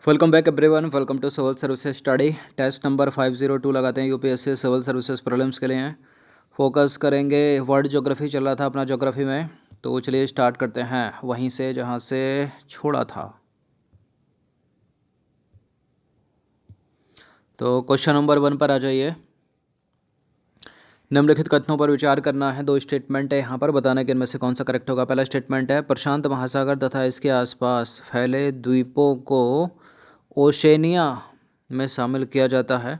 Welcome back everyone, welcome to civil services study. Test number 502 लगाते हैं UPSC civil services prelims के लिए। Focus करेंगे, वर्ल्ड ज्योग्राफी चल रहा था अपना ज्योग्राफी में, तो चलिए स्टार्ट करते हैं वहीं से जहां से छोड़ा था। तो क्वेश्चन नंबर 1 पर आ जाइए। निम्नलिखित कथनों पर विचार करना है। दो स्टेटमेंट है यहाँ पर, बताना कि इनमें से कौन सा करेक्ट होगा। पहला स्टेटमेंट है, प्रशांत महासागर तथा इसके आसपास फैले द्वीपों को ओशेनिया में शामिल किया जाता है।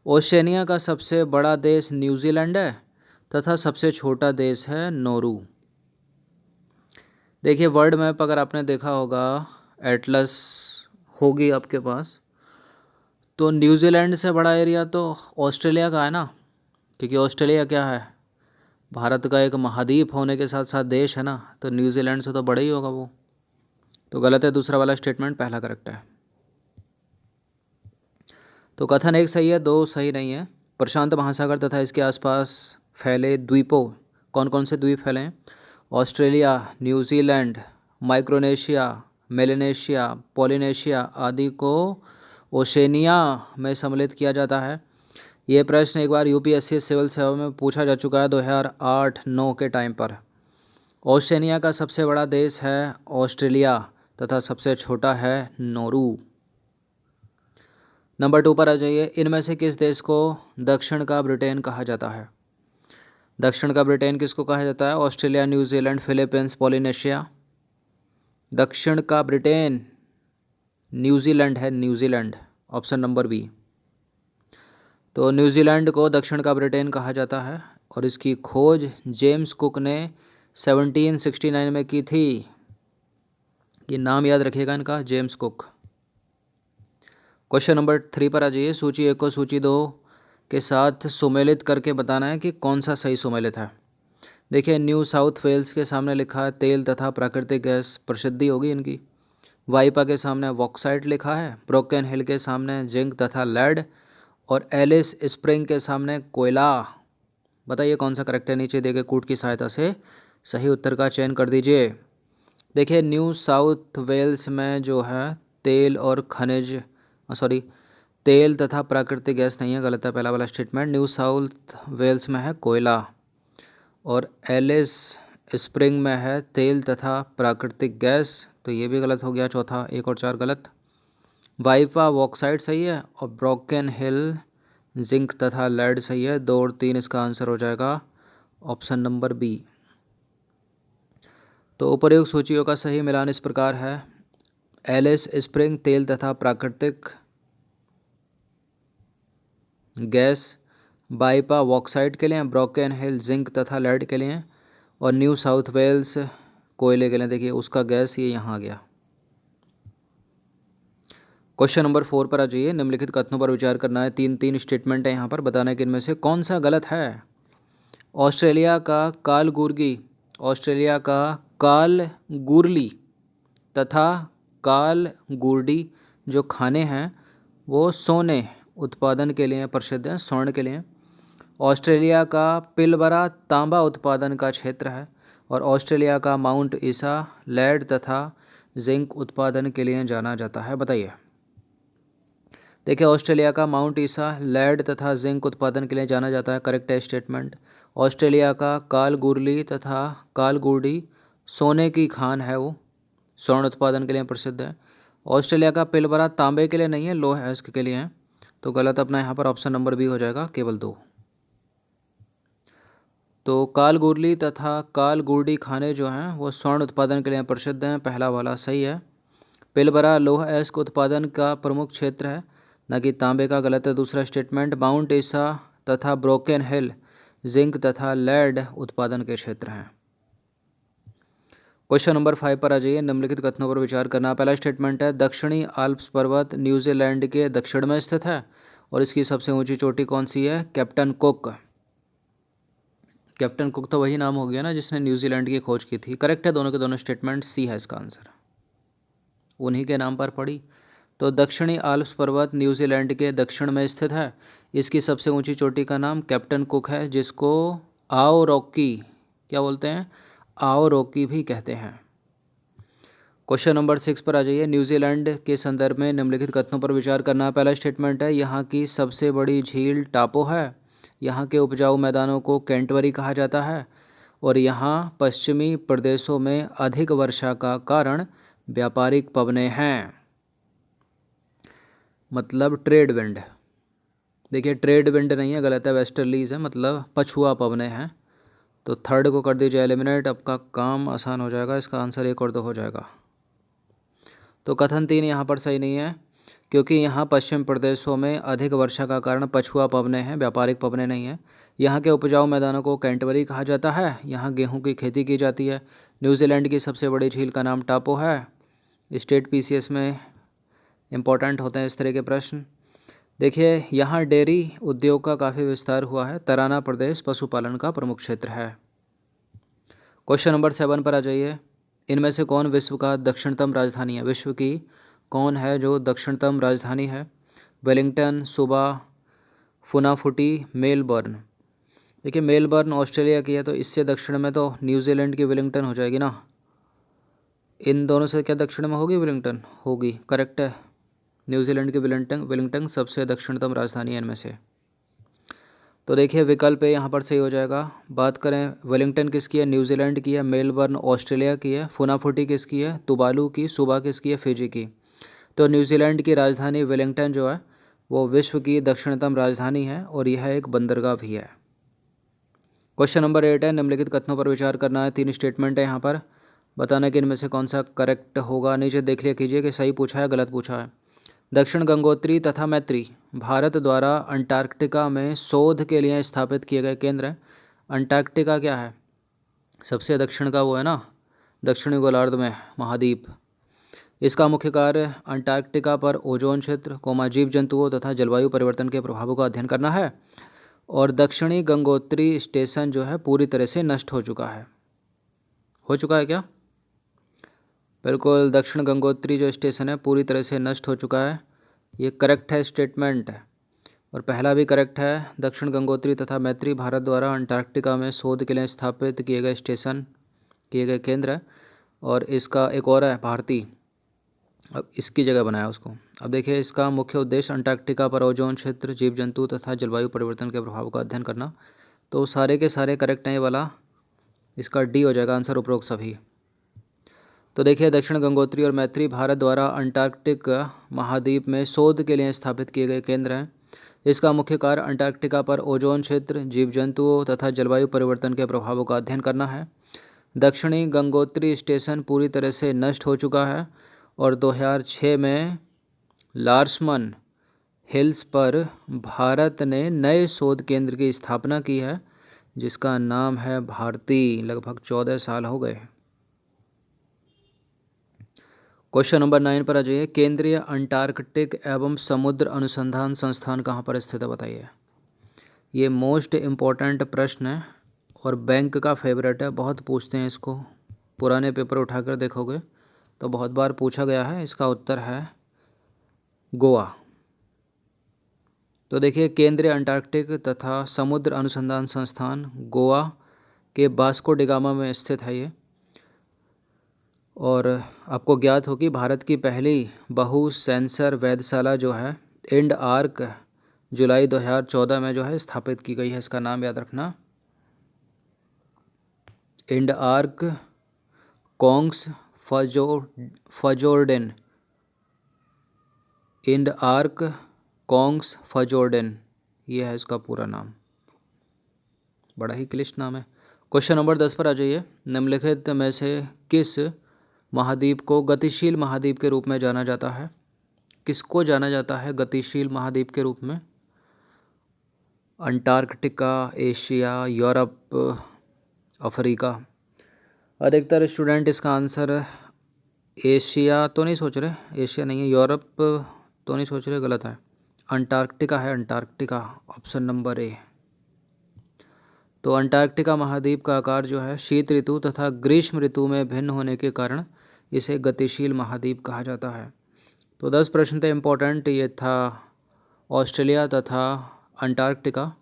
ओशेनिया का सबसे बड़ा देश न्यूजीलैंड है तथा सबसे छोटा देश है नोरू। देखिए, वर्ल्ड मैप अगर आपने देखा होगा, एटलस होगी आपके पास, तो न्यूजीलैंड से बड़ा एरिया तो ऑस्ट्रेलिया का है ना, क्योंकि ऑस्ट्रेलिया क्या है, भारत का एक महाद्वीप होने के साथ साथ देश है ना, तो न्यूजीलैंड से तो बड़ा ही होगा वो। तो गलत है दूसरा वाला स्टेटमेंट, पहला करेक्ट है। तो कथन एक सही है, दो सही नहीं है। प्रशांत महासागर तथा इसके आसपास फैले द्वीपों, कौन कौन से द्वीप फैले हैं? Australia, New Zealand, Micronesia, Melanesia, Polynesia आदि को ओशेनिया में सम्मिलित किया जाता है। ये प्रश्न एक बार यूपीएससी सिविल सेवा में पूछा जा चुका है 2008-9 के टाइम पर। ओशेनिया का सबसे बड़ा देश है ऑस्ट्रेलिया तथा सबसे छोटा है नोरू। नंबर 2 पर आ जाइए। इनमें से किस देश को दक्षिण का ब्रिटेन कहा जाता है? दक्षिण का ब्रिटेन किसको कहा जाता है? Australia, New Zealand, Philippines, Polynesia. दक्षिण का ब्रिटेन न्यूजीलैंड है, न्यूजीलैंड, ऑप्शन नंबर बी। तो न्यूजीलैंड को दक्षिण का ब्रिटेन कहा जाता है और इसकी खोज जेम्स कुक ने 1769 में की थी। ये नाम याद रखिएगा इनका, जेम्स कुक। क्वेश्चन नंबर 3 पर आ जाइए। सूची 1 को सूची 2 के साथ सुमेलित करके बताना है कि कौन सा सही सुमेलित है। देखिए, न्यू साउथ वेल्स के सामने लिखा है तेल तथा प्राकृतिक गैस, प्रसिद्धि होगी इनकी। वाइपा के सामने बॉक्साइट लिखा है। ब्रोकन हिल के सामने जिंक तथा लेड, और एलिस स्प्रिंग के सामने कोयला। बताइए कौन सा करेक्ट है। नीचे दिए गए कूट की सहायता से सही उत्तर का चयन कर दीजिए। देखिए, न्यू साउथ वेल्स में जो है तेल और खनिज, सॉरी, तेल तथा प्राकृतिक गैस नहीं है, गलत है पहला वाला स्टेटमेंट। न्यू साउथ वेल्स में है कोयला, और एलिस स्प्रिंग में है तेल तथा प्राकृतिक गैस, तो ये भी गलत हो गया चौथा। 1 और 4 गलत। वाइपा बॉक्साइट सही है, और ब्रोकन हिल जिंक तथा लेड सही है। 2 और 3 इसका आंसर हो जाएगा ऑप्शन नंबर बी। तो उपर्युक्त सूचियों का सही मिलान इस प्रकार है। एलिस स्प्रिंग तेल तथा प्राकृतिक गैस, वाइपा बॉक्साइट के लिए, ब्रोकन हिल जिंक तथा लेड के लिए, और न्यू साउथ वेल्स कोयले के लिए। देखिए उसका गैस ये यहाँ आ गया। क्वेश्चन नंबर 4 पर आ जाइए। निम्नलिखित कथनों पर विचार करना है। 3 स्टेटमेंट है यहाँ पर, बताना है कि इनमें से कौन सा गलत है। ऑस्ट्रेलिया का कालगुर्गी, ऑस्ट्रेलिया का कालगुरली तथा कालगुर्डी जो खाने हैं वो सोने उत्पादन के लिए प्रसिद्ध हैं, स्वर्ण के लिए। ऑस्ट्रेलिया का पिलबरा तांबा उत्पादन का क्षेत्र है, और ऑस्ट्रेलिया का माउंट ईसा लेड तथा जिंक उत्पादन के लिए जाना जाता है। बताइए। देखिए, ऑस्ट्रेलिया का माउंट ईसा लेड तथा जिंक उत्पादन के लिए जाना जाता है, करेक्ट है स्टेटमेंट। ऑस्ट्रेलिया का कालगुरली तथा कालगुर्डी सोने की खान है, वो स्वर्ण उत्पादन के लिए प्रसिद्ध है। ऑस्ट्रेलिया का पिलबरा तांबे के लिए नहीं है, लोह अयस्क के लिए है, तो गलत अपना यहाँ पर ऑप्शन नंबर बी हो जाएगा, केवल 2। तो कालगुरली तथा कालगुर्डी खाने जो हैं वो स्वर्ण उत्पादन के लिए प्रसिद्ध हैं, पहला वाला सही है। पिलबरा लोह अयस्क उत्पादन का प्रमुख क्षेत्र है, न कि तांबे का, गलत है दूसरा स्टेटमेंट। माउंट ईसा तथा ब्रोकन हिल जिंक तथा लेड उत्पादन के क्षेत्र हैं। क्वेश्चन नंबर 5 पर आ जाइए। निम्नलिखित कथनों पर विचार करना। पहला स्टेटमेंट है, दक्षिणी आल्प्स पर्वत न्यूजीलैंड के दक्षिण में स्थित है, और इसकी सबसे ऊंची चोटी कौन सी है? Captain cook. कैप्टन कुक तो वही नाम हो गया ना जिसने न्यूजीलैंड की खोज की थी। करेक्ट है दोनों के दोनों स्टेटमेंट, सी है इसका आंसर, उन्हीं के नाम पर पड़ी। तो दक्षिणी आल्प्स पर्वत न्यूजीलैंड के दक्षिण में स्थित है। इसकी सबसे ऊंची चोटी का नाम कैप्टन कुक है, जिसको आओ रॉकी क्या बोलते हैं? आओ रॉकी भी कहते हैं। क्वेश्चन नंबर 6 पर आ जाइए। न्यूजीलैंड के संदर्भ में निम्नलिखित कथनों पर विचार करना। पहला स्टेटमेंट है, यहाँ की सबसे बड़ी झील टापो है। यहाँ के उपजाऊ मैदानों को कैंटबरी कहा जाता है। और यहाँ पश्चिमी प्रदेशों में अधिक वर्षा का कारण व्यापारिक पवनें हैं, मतलब ट्रेड विंड। देखिए ट्रेड विंड नहीं है, गलत है, वेस्टर्लीज है, मतलब पछुआ पवनें हैं। तो थर्ड को कर दीजिए एलिमिनेट, आपका काम आसान हो जाएगा। इसका आंसर 1 और 2 हो जाएगा। तो कथन 3 यहाँ पर सही नहीं है, क्योंकि यहाँ पश्चिम प्रदेशों में अधिक वर्षा का कारण पछुआ पवनें हैं, व्यापारिक पवनें नहीं हैं। यहाँ के उपजाऊ मैदानों को कैंटबरी कहा जाता है। यहाँ गेहूँ की खेती की जाती है। न्यूजीलैंड की सबसे बड़ी झील का नाम टापो है। स्टेट पीसीएस में इम्पोर्टेंट होते हैं इस तरह के प्रश्न। देखिए यहाँ डेयरी उद्योग का काफ़ी विस्तार हुआ है। तराना प्रदेश पशुपालन का प्रमुख क्षेत्र है। क्वेश्चन नंबर 7 पर आ जाइए। इनमें से कौन विश्व का दक्षिणतम राजधानी है? विश्व की कौन है जो दक्षिणतम राजधानी है? वेलिंगटन, सुबा, फुनाफुटी, मेलबर्न। देखिए मेलबर्न ऑस्ट्रेलिया की है, तो इससे दक्षिण में तो न्यूजीलैंड की वेलिंगटन हो जाएगी ना। इन दोनों से क्या दक्षिण में होगी? वेलिंगटन होगी, करेक्ट है। न्यूजीलैंड की वेलिंगटन सबसे दक्षिणतम राजधानी है इनमें से। तो देखिए विकल्प यहाँ पर सही हो जाएगा। बात करें वेलिंगटन किसकी है? न्यूजीलैंड की है। मेलबर्न ऑस्ट्रेलिया की है। फुनाफुटी किसकी है? तुवालू की। सुबा किसकी है? फिजी की। तो न्यूजीलैंड की राजधानी वेलिंगटन जो है वो विश्व की दक्षिणतम राजधानी है और यह एक बंदरगाह भी है। क्वेश्चन नंबर 8 है, निम्नलिखित कथनों पर विचार करना है। 3 स्टेटमेंट है यहाँ पर, बताना कि इनमें से कौन सा करेक्ट होगा। नीचे देख लिया कीजिए कि सही पूछा है गलत पूछा है। दक्षिण गंगोत्री तथा मैत्री भारत द्वारा अंटार्कटिका में शोध के लिए स्थापित किए गए केंद्र हैं। अंटार्कटिका क्या है? सबसे दक्षिण का वो है ना, दक्षिणी गोलार्ध में महाद्वीप। इसका मुख्य कार्य अंटार्कटिका पर ओजोन क्षेत्र, जीव जंतुओं तथा जलवायु परिवर्तन के प्रभावों का अध्ययन करना है। और दक्षिणी गंगोत्री स्टेशन जो है पूरी तरह से नष्ट हो चुका है। हो चुका है क्या? बिल्कुल, दक्षिण गंगोत्री जो स्टेशन है पूरी तरह से नष्ट हो चुका है। ये करेक्ट है स्टेटमेंट। और पहला भी करेक्ट है। दक्षिण गंगोत्री तथा मैत्री भारत द्वारा अंटार्कटिका में शोध के लिए स्थापित किए गए स्टेशन, किए गए केंद्र है। और इसका एक और है भारती, अब इसकी जगह बनाया उसको। अब देखिए इसका मुख्य उद्देश्य अंटार्कटिका पर ओजोन क्षेत्र, जीव जंतु तथा जलवायु परिवर्तन के प्रभाव का अध्ययन करना। तो सारे के सारे करेक्ट हैं, ये वाला इसका डी हो जाएगा आंसर, उपरोक्त सभी। तो देखिए दक्षिण गंगोत्री और मैत्री भारत द्वारा अंटार्कटिक महाद्वीप में शोध के लिए स्थापित किए गए केंद्र हैं। इसका मुख्य कार्य अंटार्कटिका पर ओजोन क्षेत्र, जीव जंतुओं तथा जलवायु परिवर्तन के प्रभावों का अध्ययन करना है। दक्षिणी गंगोत्री स्टेशन पूरी तरह से नष्ट हो चुका है और 2006 में लार्समन हिल्स पर भारत ने नए शोध केंद्र की स्थापना की है, जिसका नाम है भारती। लगभग 14 साल हो गए। क्वेश्चन नंबर 9 पर आ जाइए। केंद्रीय अंटार्कटिक एवं समुद्र अनुसंधान संस्थान कहाँ पर स्थित है? बताइए। ये मोस्ट इम्पोर्टेंट प्रश्न है और बैंक का फेवरेट है, बहुत पूछते हैं इसको। पुराने पेपर उठाकर देखोगे तो बहुत बार पूछा गया है। इसका उत्तर है गोवा। तो देखिए केंद्रीय अंटार्कटिक तथा समुद्र अनुसंधान संस्थान गोवा के वास्को डी गामा में स्थित है ये। और आपको ज्ञात हो कि भारत की पहली बहु सेंसर वेधशाला जो है इंड आर्क जुलाई 2014 में जो है स्थापित की गई है। इसका नाम याद रखना, इंड आर्क कोंग्स फजोर्डेन। इंड आर्क कोंग्स फजोर्डेन, ये है इसका पूरा नाम। बड़ा ही क्लिष्ट नाम है। क्वेश्चन नंबर 10 पर आ जाइए। निम्नलिखित में से किस महाद्वीप को गतिशील महाद्वीप के रूप में जाना जाता है? किसको जाना जाता है गतिशील महाद्वीप के रूप में? Antarctica, Asia, Europe, Africa. अधिकतर स्टूडेंट इसका आंसर एशिया तो नहीं सोच रहे, एशिया नहीं है, यूरोप तो नहीं सोच रहे, गलत है। अंटार्कटिका है, अंटार्कटिका, ऑप्शन नंबर ए। तो अंटार्कटिका महाद्वीप का आकार जो है शीत ऋतु तथा ग्रीष्म ऋतु में भिन्न होने के कारण इसे गतिशील महाद्वीप कहा जाता है। तो 10 प्रश्न थे इम्पोर्टेंट, ये था ऑस्ट्रेलिया तथा अंटार्कटिका।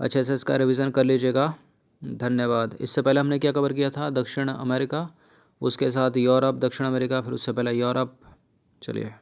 अच्छे से इसका रिवीजन कर लीजिएगा। धन्यवाद। इससे पहले हमने क्या कवर किया था? दक्षिण अमेरिका उसके साथ यूरोप, दक्षिण अमेरिका, फिर उससे पहले यूरोप। चलिए